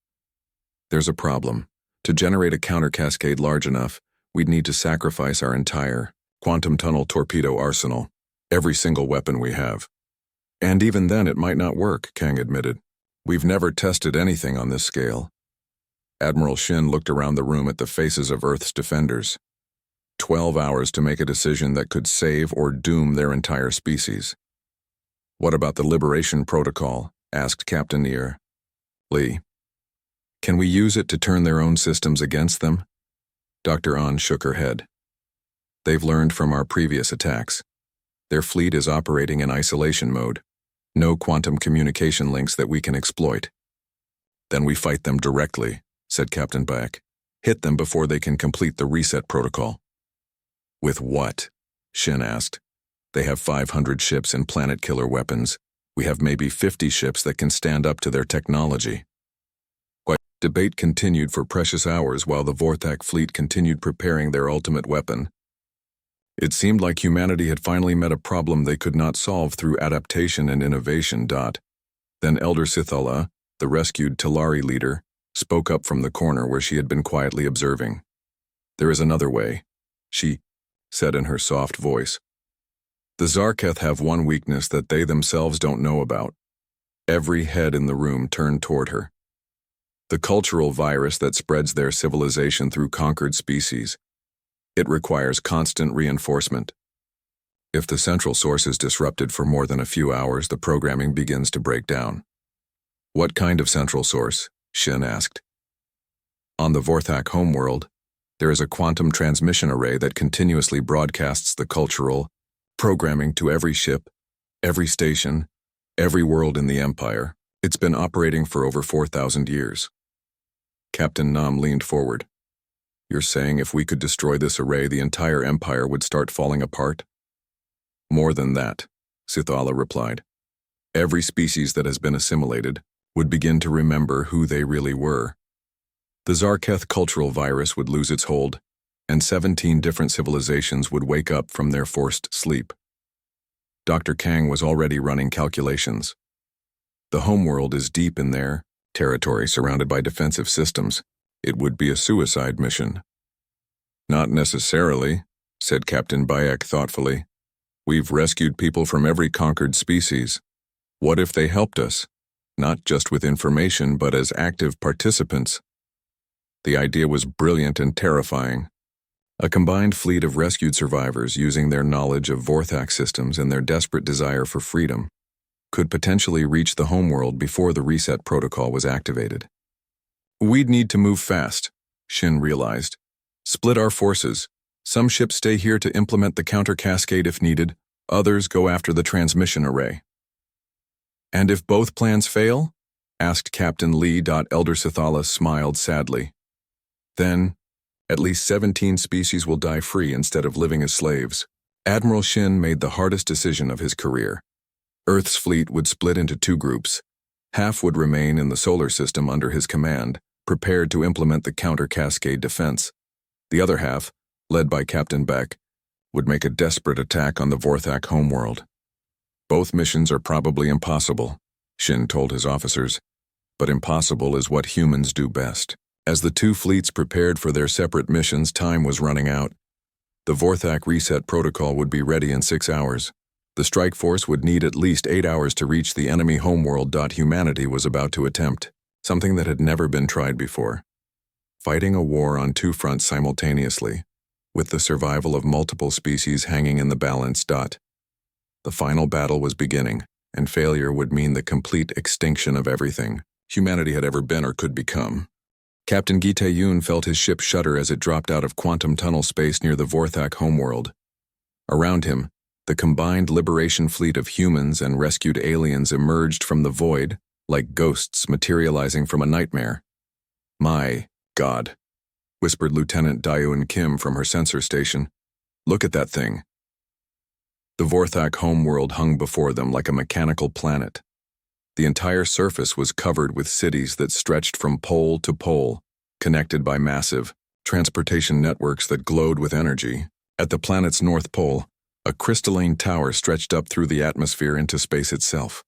"There's a problem. To generate a counter-cascade large enough, we'd need to sacrifice our entire quantum tunnel torpedo arsenal, every single weapon we have." "And even then it might not work," Kang admitted. "We've never tested anything on this scale." Admiral Shin looked around the room at the faces of Earth's defenders. 12 hours to make a decision that could save or doom their entire species. "What about the Liberation Protocol?" asked Captain Neer. "Lee, can we use it to turn their own systems against them?" Dr. An shook her head. "They've learned from our previous attacks. Their fleet is operating in isolation mode. No quantum communication links that we can exploit." "Then we fight them directly," said Captain Baek. "Hit them before they can complete the reset protocol." "With what?" Shin asked. "They have 500 ships and planet-killer weapons. We have maybe 50 ships that can stand up to their technology." Debate continued for precious hours while the Vorthak fleet continued preparing their ultimate weapon. It seemed like humanity had finally met a problem they could not solve through adaptation and innovation. Then Elder Sithala, the rescued Talari leader, spoke up from the corner where she had been quietly observing. "There is another way," she said in her soft voice. "The Zarketh have one weakness that they themselves don't know about." Every head in the room turned toward her. "The cultural virus that spreads their civilization through conquered species. It requires constant reinforcement. If the central source is disrupted for more than a few hours, the programming begins to break down." "What kind of central source?" Shin asked. "On the Vorthak homeworld, there is a quantum transmission array that continuously broadcasts the cultural programming to every ship, every station, every world in the Empire. It's been operating for over 4,000 years. Captain Nam leaned forward. "You're saying if we could destroy this array, the entire Empire would start falling apart?" "More than that," Sithala replied. "Every species that has been assimilated would begin to remember who they really were. The Zarketh cultural virus would lose its hold, and 17 different civilizations would wake up from their forced sleep." Dr. Kang was already running calculations. "The homeworld is deep in their territory surrounded by defensive systems. It would be a suicide mission." "Not necessarily," said Captain Bayek thoughtfully. "We've rescued people from every conquered species. What if they helped us, not just with information but as active participants?" The idea was brilliant and terrifying. A combined fleet of rescued survivors using their knowledge of Vorthak systems and their desperate desire for freedom could potentially reach the homeworld before the reset protocol was activated. "We'd need to move fast," Shin realized. "Split our forces. Some ships stay here to implement the counter-cascade if needed, others go after the transmission array." "And if both plans fail?" asked Captain Lee. Elder Sithala smiled sadly. "Then, at least 17 species will die free instead of living as slaves." Admiral Shin made the hardest decision of his career. Earth's fleet would split into two groups. Half would remain in the solar system under his command, prepared to implement the counter-cascade defense. The other half, led by Captain Beck, would make a desperate attack on the Vorthak homeworld. "Both missions are probably impossible," Shin told his officers. But impossible is what humans do best. As the two fleets prepared for their separate missions, time was running out. The Vorthak reset protocol would be ready in 6 hours. The strike force would need at least 8 hours to reach the enemy homeworld. Humanity was about to attempt something that had never been tried before. Fighting a war on two fronts simultaneously, with the survival of multiple species hanging in the balance. The final battle was beginning, and failure would mean the complete extinction of everything humanity had ever been or could become. Captain Gi-tae-yoon felt his ship shudder as it dropped out of quantum tunnel space near the Vorthak homeworld. Around him, the combined liberation fleet of humans and rescued aliens emerged from the void, like ghosts materializing from a nightmare. "My God," whispered Lieutenant Daeun Kim from her sensor station. "Look at that thing." The Vorthak homeworld hung before them like a mechanical planet. The entire surface was covered with cities that stretched from pole to pole, connected by massive transportation networks that glowed with energy. At the planet's north pole, a crystalline tower stretched up through the atmosphere into space itself.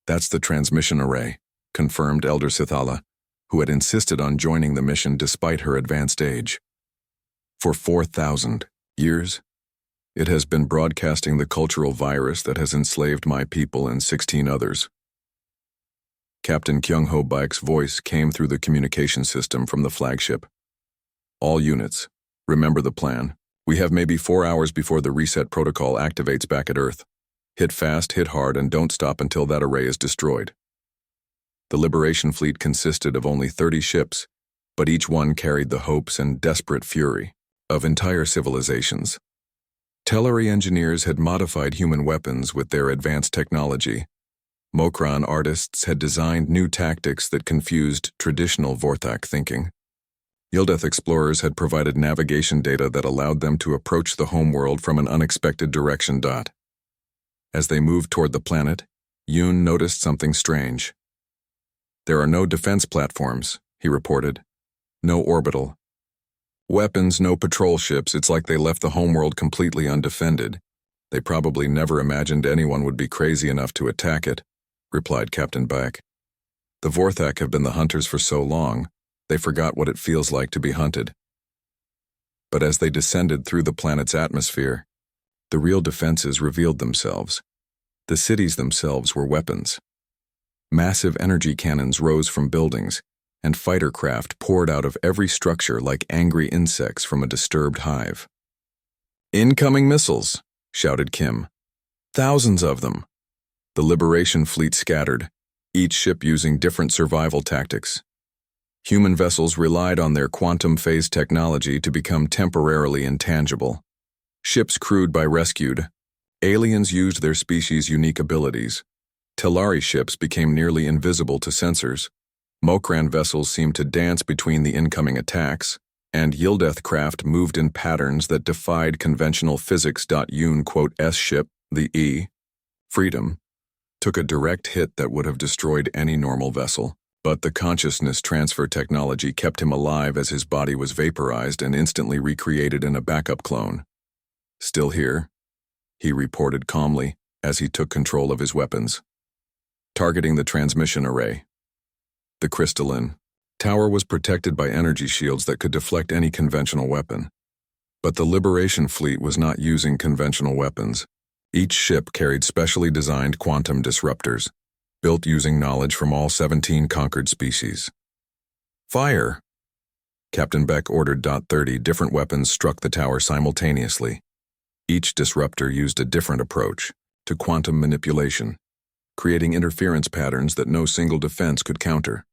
"That's the transmission array," confirmed Elder Sithala, who had insisted on joining the mission despite her advanced age. "For 4,000 years, it has been broadcasting the cultural virus that has enslaved my people and 16 others." Captain Kyung-ho Baek's voice came through the communication system from the flagship. "All units, remember the plan. We have maybe 4 hours before the reset protocol activates back at Earth. Hit fast, hit hard, and don't stop until that array is destroyed." The Liberation Fleet consisted of only 30 ships, but each one carried the hopes and desperate fury of entire civilizations. Telluri engineers had modified human weapons with their advanced technology. Mokran artists had designed new tactics that confused traditional Vorthak thinking. Yildeth explorers had provided navigation data that allowed them to approach the homeworld from an unexpected direction. As they moved toward the planet, Yoon noticed something strange. "There are no defense platforms," he reported. "No orbital weapons, no patrol ships. It's like they left the homeworld completely undefended. They probably never imagined anyone would be crazy enough to attack it," replied Captain Baek. "The Vorthak have been the hunters for so long, they forgot what it feels like to be hunted." But as they descended through the planet's atmosphere, the real defenses revealed themselves. The cities themselves were weapons. Massive energy cannons rose from buildings, and fighter craft poured out of every structure like angry insects from a disturbed hive. "Incoming missiles," shouted Kim. "Thousands of them." The Liberation Fleet scattered, each ship using different survival tactics. Human vessels relied on their quantum phase technology to become temporarily intangible. Ships crewed by rescued. Aliens used their species' unique abilities. Tellari ships became nearly invisible to sensors. Mokran vessels seemed to dance between the incoming attacks, and Yildeth craft moved in patterns that defied conventional physics. Yoon, ship, the E, Freedom, took a direct hit that would have destroyed any normal vessel, but the consciousness transfer technology kept him alive as his body was vaporized and instantly recreated in a backup clone. "Still here," he reported calmly as he took control of his weapons. Targeting the transmission array. The crystalline tower was protected by energy shields that could deflect any conventional weapon. But the Liberation Fleet was not using conventional weapons. Each ship carried specially designed quantum disruptors, built using knowledge from all 17 conquered species. "Fire!" Captain Beck ordered. 30 different weapons struck the tower simultaneously. Each disruptor used a different approach to quantum manipulation, creating interference patterns that no single defense could counter.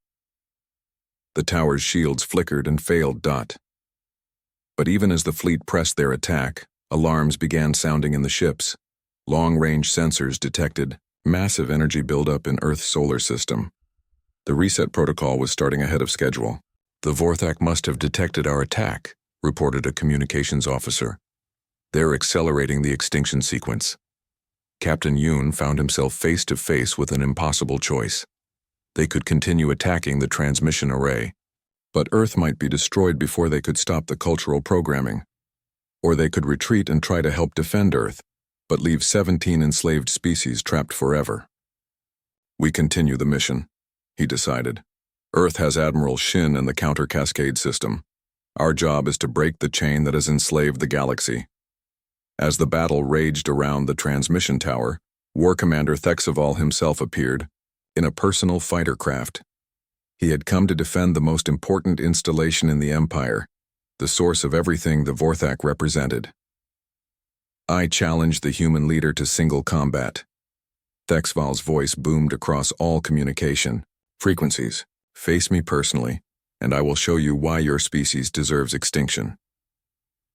The tower's shields flickered and failed. But even as the fleet pressed their attack, alarms began sounding in the ships. Long-range sensors detected massive energy buildup in Earth's solar system. The reset protocol was starting ahead of schedule. "The Vorthak must have detected our attack," reported a communications officer. "They're accelerating the extinction sequence." Captain Yoon found himself face to face with an impossible choice. They could continue attacking the transmission array, but Earth might be destroyed before they could stop the cultural programming. Or they could retreat and try to help defend Earth, but leave 17 enslaved species trapped forever. "We continue the mission," he decided. Earth has Admiral Shin and the counter-cascade system. Our job is to break the chain that has enslaved the galaxy. As the battle raged around the transmission tower, War Commander Thexaval himself appeared, in a personal fighter craft. He had come to defend the most important installation in the Empire, the source of everything the Vorthak represented. I challenge the human leader to single combat. Thexval's voice boomed across all communication frequencies. Face me personally, and I will show you why your species deserves extinction.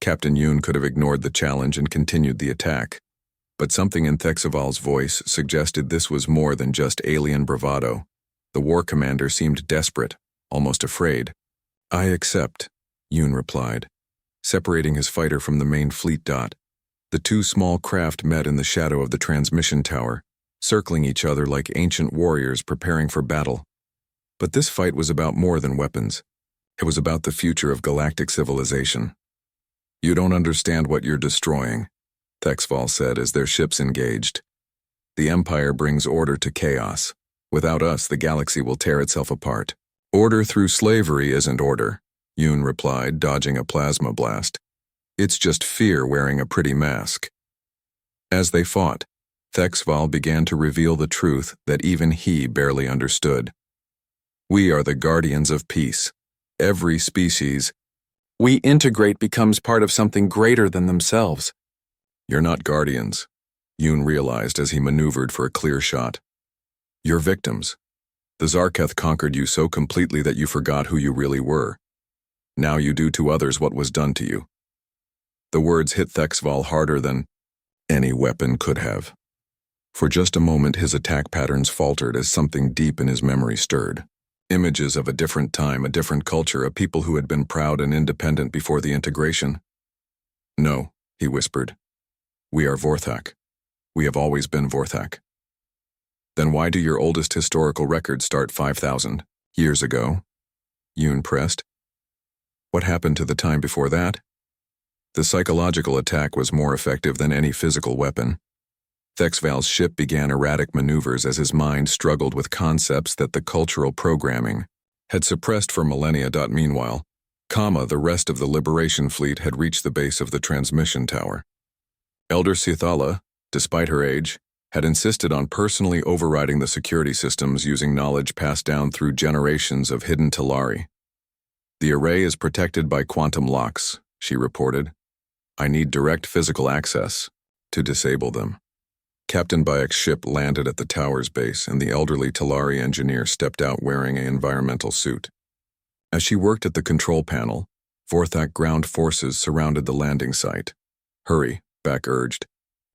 Captain Yoon could have ignored the challenge and continued the attack, but something in Thexaval's voice suggested this was more than just alien bravado. The war commander seemed desperate, almost afraid. I accept, Yoon replied, separating his fighter from the main fleet. The two small craft met in the shadow of the transmission tower, circling each other like ancient warriors preparing for battle. But this fight was about more than weapons. It was about the future of galactic civilization. You don't understand what you're destroying, Thexval said as their ships engaged. The Empire brings order to chaos. Without us, the galaxy will tear itself apart. Order through slavery isn't order, Yoon replied, dodging a plasma blast. It's just fear wearing a pretty mask. As they fought, Thexval began to reveal the truth that even he barely understood. We are the guardians of peace. Every species we integrate becomes part of something greater than themselves. You're not guardians, Yoon realized as he maneuvered for a clear shot. You're victims. The Zarketh conquered you so completely that you forgot who you really were. Now you do to others what was done to you. The words hit Thexval harder than any weapon could have. For just a moment his attack patterns faltered as something deep in his memory stirred. Images of a different time, a different culture, a people who had been proud and independent before the integration. No, he whispered. We are Vorthak. We have always been Vorthak. Then why do your oldest historical records start 5,000 years ago? Yoon pressed. What happened to the time before that? The psychological attack was more effective than any physical weapon. Thexval's ship began erratic maneuvers as his mind struggled with concepts that the cultural programming had suppressed for millennia. Meanwhile, the rest of the Liberation Fleet had reached the base of the transmission tower. Elder Sithala, despite her age, had insisted on personally overriding the security systems using knowledge passed down through generations of hidden Talari. The array is protected by quantum locks, she reported. I need direct physical access to disable them. Captain Bayek's ship landed at the tower's base, and the elderly Talari engineer stepped out wearing an environmental suit. As she worked at the control panel, Vorthak ground forces surrounded the landing site. Hurry, Bayek urged,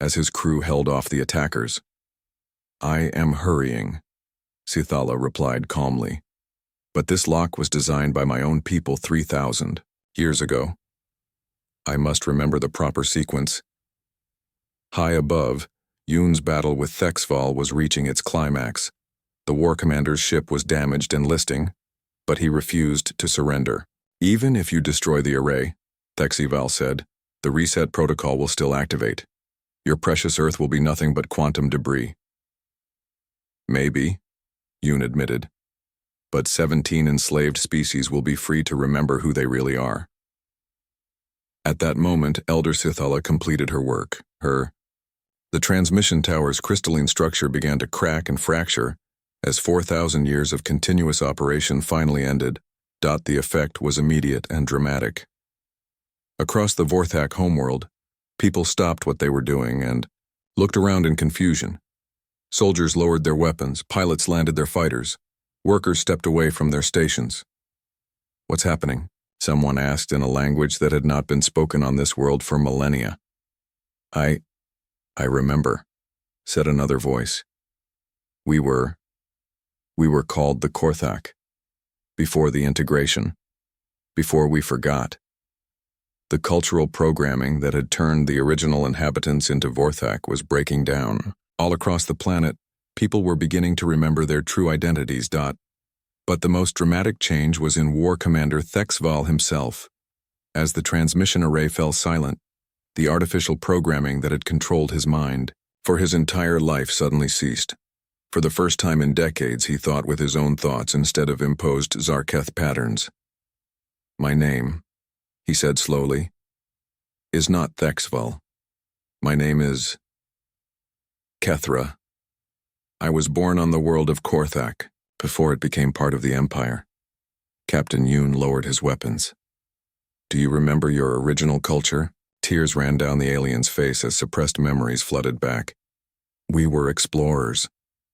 as his crew held off the attackers. I am hurrying, Sithala replied calmly. But this lock was designed by my own people 3,000 years ago. I must remember the proper sequence. High above, Yoon's battle with Thexval was reaching its climax. The war commander's ship was damaged and listing, but he refused to surrender. Even if you destroy the array, Thexval said, the reset protocol will still activate. Your precious Earth will be nothing but quantum debris. Maybe, Yoon admitted, but 17 enslaved species will be free to remember who they really are. At that moment, Elder Sithala completed her work. The transmission tower's crystalline structure began to crack and fracture as 4,000 years of continuous operation finally ended. The effect was immediate and dramatic. Across the Vorthak homeworld, people stopped what they were doing and looked around in confusion. Soldiers lowered their weapons, pilots landed their fighters, workers stepped away from their stations. What's happening? Someone asked in a language that had not been spoken on this world for millennia. I remember, said another voice. We were called the Korthak. Before the integration. Before we forgot. The cultural programming that had turned the original inhabitants into Vorthak was breaking down. All across the planet, people were beginning to remember their true identities. But the most dramatic change was in War Commander Thexval himself. As the transmission array fell silent, the artificial programming that had controlled his mind for his entire life suddenly ceased. For the first time in decades, he thought with his own thoughts instead of imposed Zarketh patterns. "My name," he said slowly, "is not Thexval. My name is Kethra. I was born on the world of Korthak, before it became part of the Empire." Captain Yoon lowered his weapons. "Do you remember your original culture?" Tears ran down the alien's face as suppressed memories flooded back. "We were explorers.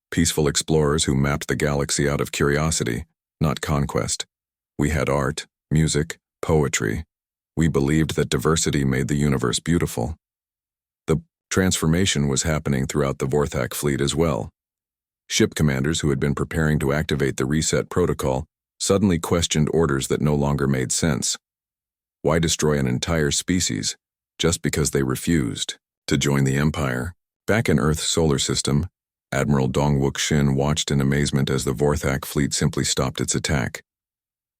Peaceful explorers who mapped the galaxy out of curiosity, not conquest. We had art, music, poetry. We believed that diversity made the universe beautiful." The transformation was happening throughout the Vorthak fleet as well. Ship commanders who had been preparing to activate the reset protocol suddenly questioned orders that no longer made sense. Why destroy an entire species just because they refused to join the Empire? Back in Earth's solar system, Admiral Dongwook Shin watched in amazement as the Vorthak fleet simply stopped its attack.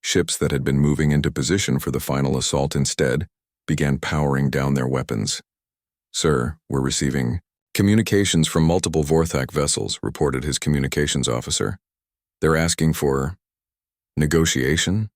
Ships that had been moving into position for the final assault instead began powering down their weapons. "Sir, we're receiving communications from multiple Vorthak vessels," reported his communications officer. "They're asking for negotiation?"